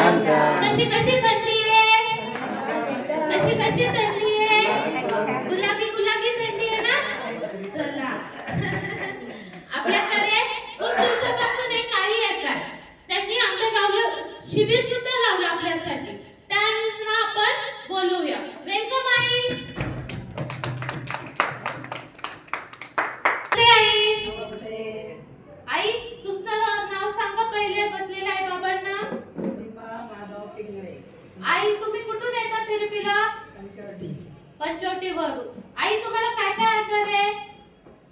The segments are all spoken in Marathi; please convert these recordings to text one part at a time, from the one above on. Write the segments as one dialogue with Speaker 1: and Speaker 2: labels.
Speaker 1: कशी कशी थंडी आहे, कशी कशी थंडी आहे, गुलाबी गुलाबी थंडी आहे ना. चला आपल्याकडे खूप दिवसापासून एक आई येतात, त्यांनी आमच्या गावाला शिबिर सुद्धा लावलं आपल्यासाठी. त्यांना आपण बोलवूया. वेलकम आई. आई तुमचं नाव सांगा पहिले बसलेल्या आई बाबांना. आई तुम्ही कुठून येता थेरपीला? पंचवटी वरून. आई तुम्हाला काय काय आजार आहे?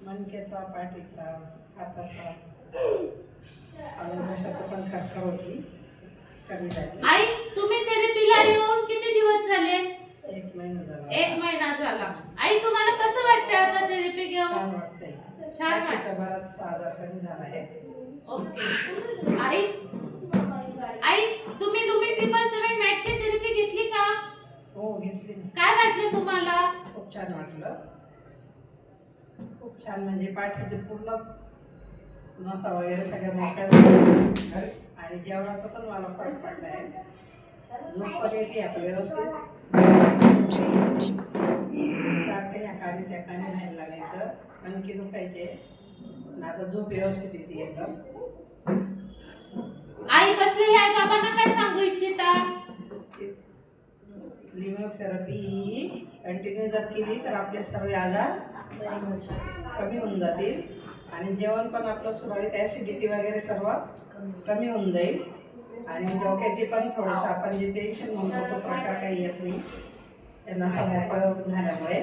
Speaker 2: मणक्याचा, पाठीचा, हाताचा, घशाचा पण खरखर होती, कमी झाली.
Speaker 1: आई तुम्ही थेरपीला येऊन किती दिवस झाले?
Speaker 2: 1 महिना झाला.
Speaker 1: 1 महिना झाला. आई तुम्हाला कसं वाटतंय आता थेरपी घेऊन?
Speaker 2: छान वाटतंय.
Speaker 1: छान वाटतं.
Speaker 2: बराच आजार कमी झाला आहे.
Speaker 1: ओके. आई आई तुम्ही 777 मॅटची थेरपी घेतली का?
Speaker 2: हो घेतली.
Speaker 1: काय वाटलं तुम्हाला?
Speaker 2: खूप छान वाटलं. खूप छान, म्हणजे पाठीचे पूर्ण नसा वगैरे सगळ्या मोकळ्या आणि जेवणाचा पण मला फरक पडलाय. झोप पण येते आता व्यवस्थित. सारखं या कानी त्या कानी नाही लागायचं, आणखी दुखायचे. आता झोप व्यवस्थित येते एकदम.
Speaker 1: आई बसलेल्या आई बाबांना काय सांगू इच्छिता?
Speaker 2: लिमोथेरपी कंटिन्यू जर केली तर आपले सर्व आजार कमी होऊन जातील आणि जेवण पण आपलं सुरळीत, ॲसिडिटी वगैरे सर्व कमी होऊन जाईल आणि डोक्याचे पण थोडंसं आपण जे टेन्शन म्हणतो तो प्रकार काही येत नाही. त्यांना मोकळं झाल्यामुळे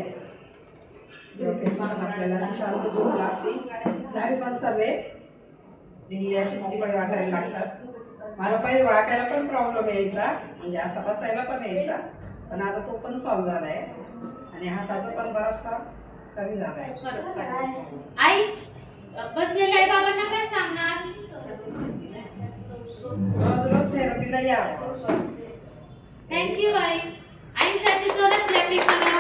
Speaker 2: डोक्याची पण आपल्याला अशी शांत झोप लागते. नाही पण सर्व दिल्ली अशी मोकळे वाटायला लागतात. मला पहिले वाकायला पण प्रॉब्लेम यायचा, म्हणजे असा बसायला पण यायचा, पण आता तो पण सॉल्व झाला आहे आणि हाताचा पण बराचसा कमी झाला आहे.
Speaker 1: आई बसलेल्या आई बाबांना काय सांगणार?
Speaker 2: रोज रोज थेरपीला या.
Speaker 1: थँक्यू आई. आईसाठी जोरात क्लॅपिंग करा.